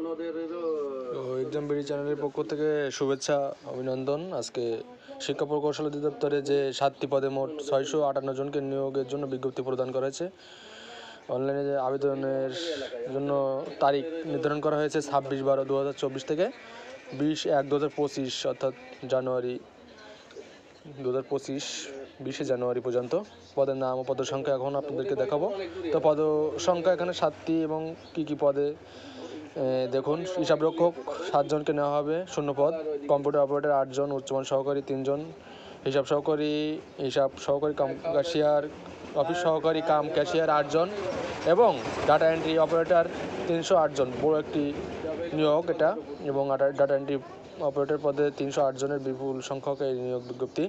তো exam BD চ্যানেলের পক্ষ থেকে শুভেচ্ছা অভিনন্দন। আজকে শিক্ষা প্রকৌশল অধিদপ্তরে যে 7টি পদে মোট 658 জনকে নিয়োগের জন্য বিজ্ঞপ্তি প্রদান করা হয়েছে। অনলাইনে যে আবেদনের জন্য তারিখ নির্ধারণ করা হয়েছে 26/12/2024 থেকে 20/1/2025 অর্থাৎ জানুয়ারি 2025 20শে জানুয়ারি পর্যন্ত। পদের নাম ও পদের সংখ্যা এখন আপনাদেরকে দেখাবো। তো পদ সংখ্যা এখানে 7টি এবং কী পদে দেখুন। হিসাবরক্ষক 7 জনকে নেওয়া হবে, শূন্য পদ। কম্পিউটার অপারেটর 8 জন, উচ্চমান সহকারী 3 জন, হিসাব সহকারী কাম ক্যাশিয়ার, অফিস সহকারী কাম ক্যাশিয়ার 8 জন এবং ডাটা এন্ট্রি অপারেটর 308 জন। বড় একটি নিয়োগ এটা। এবং ডাটা এন্ট্রি অপারেটর পদে 308 জনের বিপুল সংখ্যক এই নিয়োগ বিজ্ঞপ্তি।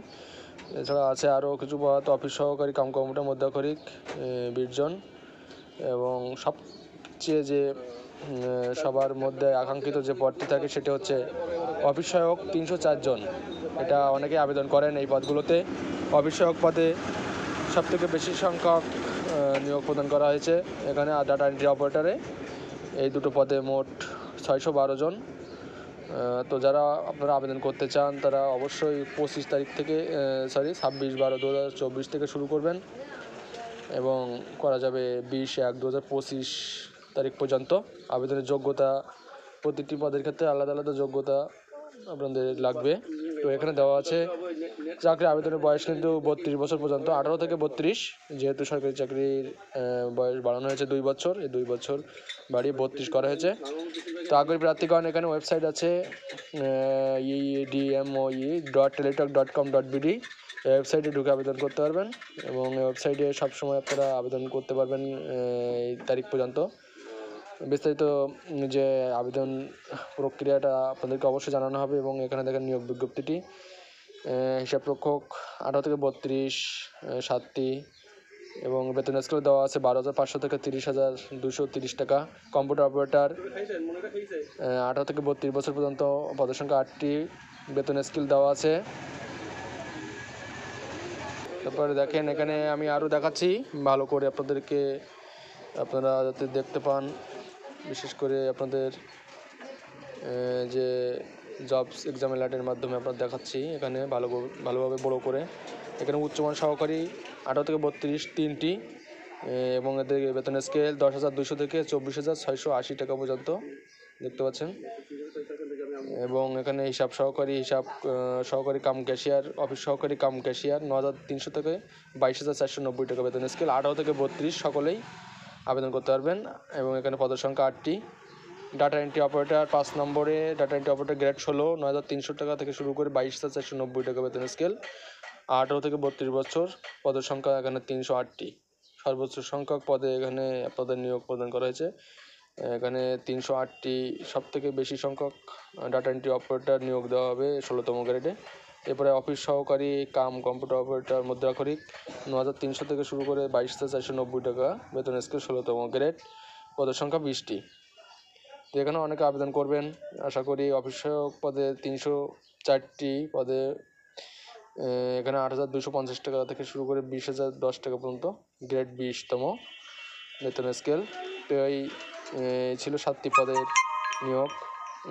এছাড়া আছে আরও কিছু পদ, অফিস সহকারী কাম কম্পিউটার মধ্যাক্ষরিক 20 জন এবং সবচেয়ে যে সবার মধ্যে আকাঙ্ক্ষিত যে পদটি থাকে সেটি হচ্ছে অফিস সহায়ক 304 জন। এটা অনেকে আবেদন করেন এই পদগুলোতে। অফিস সহায়ক পদে সবথেকে বেশি সংখ্যক নিয়োগ প্রদান করা হয়েছে এখানে। আর ডাটা এন্ট্রি অপারেটরে এই দুটো পদে মোট 612 জন। তো যারা আপনারা আবেদন করতে চান তারা অবশ্যই 26/12/2024 থেকে শুরু করবেন এবং করা যাবে 20/1/2025 তারিখ পর্যন্ত। আবেদনের যোগ্যতা প্রতিটি পদের ক্ষেত্রে আলাদা আলাদা যোগ্যতা আপনাদের লাগবে। তো এখানে দেওয়া আছে চাকরি আবেদনের বয়স কিন্তু 32 বছর পর্যন্ত, 18 থেকে 32, যেহেতু সরকারি চাকরির বয়স বাড়ানো হয়েছে 2 বছর, এই 2 বছর বাড়িয়ে 32 করা হয়েছে। তো আগ্রহী প্রার্থীগণ এখানে ওয়েবসাইট আছে edmoe.teletalk.com.bd। এই ওয়েবসাইটে ঢুকে আবেদন করতে পারবেন এবং এই ওয়েবসাইটে সবসময় আপনারা আবেদন করতে পারবেন এই তারিখ পর্যন্ত। বিস্তারিত যে আবেদন প্রক্রিয়াটা আপনাদেরকে অবশ্যই জানানো হবে। এবং এখানে দেখেন নিয়োগ বিজ্ঞপ্তিটি। হিসাবরক্ষক 18 থেকে 32 7টি এবং বেতন স্কেল দেওয়া আছে 12,500 থেকে 30,230 টাকা। কম্পিউটার অপারেটর 18 থেকে 32 বছর পর্যন্ত, পদের সংখ্যা 8টি, বেতন স্কেল দেওয়া আছে। তারপরে দেখেন এখানে আমি আরও দেখাচ্ছি ভালো করে আপনাদেরকে, আপনারা যাতে দেখতে পান। বিশেষ করে আপনাদের যে জবস এক্সাম অ্যালার্টের মাধ্যমে আপনারা দেখাচ্ছি এখানে ভালোভাবে বড় করে। এখানে উচ্চমান সহকারী 18 থেকে 32 3টি এবং এদের বেতন স্কেল 10,200 থেকে 24,680 টাকা পর্যন্ত দেখতে পাচ্ছেন। এবং এখানে হিসাব সহকারী কাম ক্যাশিয়ার, অফিস সহকারী কাম ক্যাশিয়ার 9,300 থেকে 22,490 টাকা বেতন স্কেল। 18 থেকে 32 সকলেই আবেদন করতে পারবেন এবং এখানে পদের সংখ্যা 8টি। ডাটা এন্ট্রি অপারেটর 5 নম্বরে, ডাটা এন্ট্রি অপারেটর গ্রেড 16, 9,300 টাকা থেকে শুরু করে 22,490 টাকা বেতন স্কেল। 18 থেকে 32 বছর, পদের সংখ্যা এখানে 308টি। সর্বোচ্চ সংখ্যক পদে এখানে আপনাদের নিয়োগ প্রদান করা হয়েছে। এখানে 308টি। সবথেকে বেশি সংখ্যক ডাটা এন্ট্রি অপারেটর নিয়োগ দেওয়া হবে 16তম গ্রেডে। এরপরে অফিস সহকারী কাম কম্পিউটার অপারেটর মধ্যাক্ষরিক 9,300 থেকে শুরু করে 22,490 টাকা বেতন স্কেল, 16তম গ্রেড, পদের সংখ্যা 20টি। তো এখানে অনেকে আবেদন করবেন আশা করি। অফিস সহায়ক পদে 304টি পদে এখানে 8,250 টাকা থেকে শুরু করে 20,010 টাকা পর্যন্ত, গ্রেড 20তম বেতন স্কেল। তো এই ছিল 7টি পদের নিয়োগ।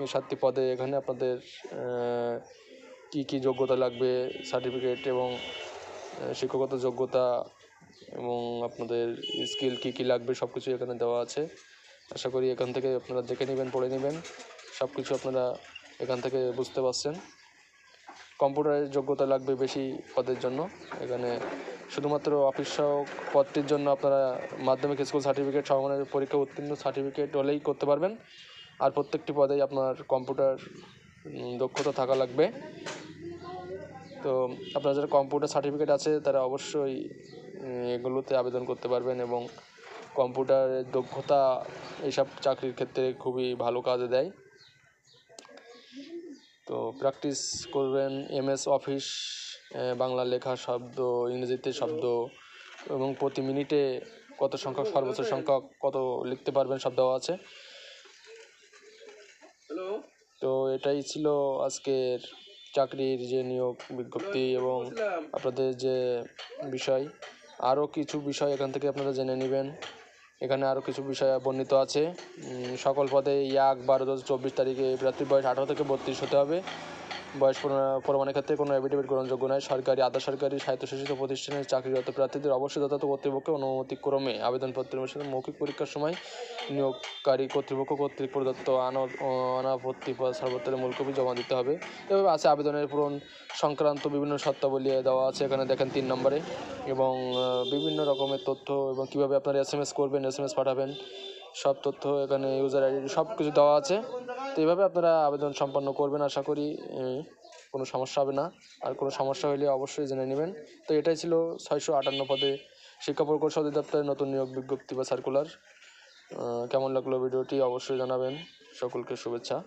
এই 7টি পদে এখানে আপনাদের কী যোগ্যতা লাগবে, সার্টিফিকেট এবং শিক্ষাগত যোগ্যতা এবং আপনাদের স্কিল কী লাগবে সব কিছু এখানে দেওয়া আছে। আশা করি এখান থেকে আপনারা দেখে নেবেন, পড়ে নেবেন, সব কিছু আপনারা এখান থেকে বুঝতে পারছেন। কম্পিউটারের যোগ্যতা লাগবে বেশি পদের জন্য। এখানে শুধুমাত্র অফিস সহায়ক পদটির জন্য আপনারা মাধ্যমিক স্কুল সার্টিফিকেট, সমমানের পরীক্ষা উত্তীর্ণ সার্টিফিকেট হলেই করতে পারবেন। আর প্রত্যেকটি পদেই আপনার কম্পিউটার দক্ষতা থাকা লাগবে। তো আপনারা যারা কম্পিউটার সার্টিফিকেট আছে তারা অবশ্যই এগুলোতে আবেদন করতে পারবেন এবং কম্পিউটারের দক্ষতা এইসব চাকরির ক্ষেত্রে খুবই ভালো কাজে দেয়। তো প্র্যাকটিস করবেন MS অফিস, বাংলা লেখা শব্দ, ইংরেজিতে শব্দ এবং প্রতি মিনিটে কত সংখ্যক, সর্বোচ্চ সংখ্যক কত লিখতে পারবেন সব দেওয়া আছে। তো এটাই ছিল আজকের চাকরির যে নিয়োগ বিজ্ঞপ্তি এবং আপনাদের যে বিষয়। আরও কিছু বিষয় এখান থেকে আপনারা জেনে নেবেন। এখানে আরও কিছু বিষয় বর্ণিত আছে। সকল পদে 1/12/2024 তারিখে প্রার্থীর বয়স 18 থেকে 32 হতে হবে। বয়স প্রমাণের ক্ষেত্রে কোনো এফিডেভিট গ্রহণযোগ্য নয়। সরকারি, আধা সরকারি, স্বায়ত্তশাসিত প্রতিষ্ঠানের চাকরিরত প্রার্থীদের অবশ্যই যথাযথ কর্তৃপক্ষের অনুমতিক্রমে আবেদনপত্রের সাথে মৌখিক পরীক্ষার সময় নিয়োগকারী কর্তৃপক্ষ কর্তৃক প্রদত্ত অনাপত্তি ছাড়পত্রের মূল কপি জমা দিতে হবে। এভাবে আছে আবেদনের পূরণ সংক্রান্ত বিভিন্ন শর্তাবলী দেওয়া আছে এখানে দেখেন 3 নম্বরে, এবং বিভিন্ন রকমের তথ্য এবং কীভাবে আপনারা SMS করবেন, SMS পাঠাবেন, সব তথ্য এখানে ইউজার আইডি সব কিছু দেওয়া আছে। তো এইভাবে আপনারা আবেদন সম্পন্ন করবেন, আশা করি কোনো সমস্যা হবে না। আর কোনো সমস্যা হলে অবশ্যই জেনে নেবেন। তো এটাই ছিল 658 পদে শিক্ষা প্রকৌশল অধিদপ্তরের নতুন নিয়োগ বিজ্ঞপ্তি বা সার্কুলার। কেমন লাগলো ভিডিওটি অবশ্যই জানাবেন। সকলকে শুভেচ্ছা।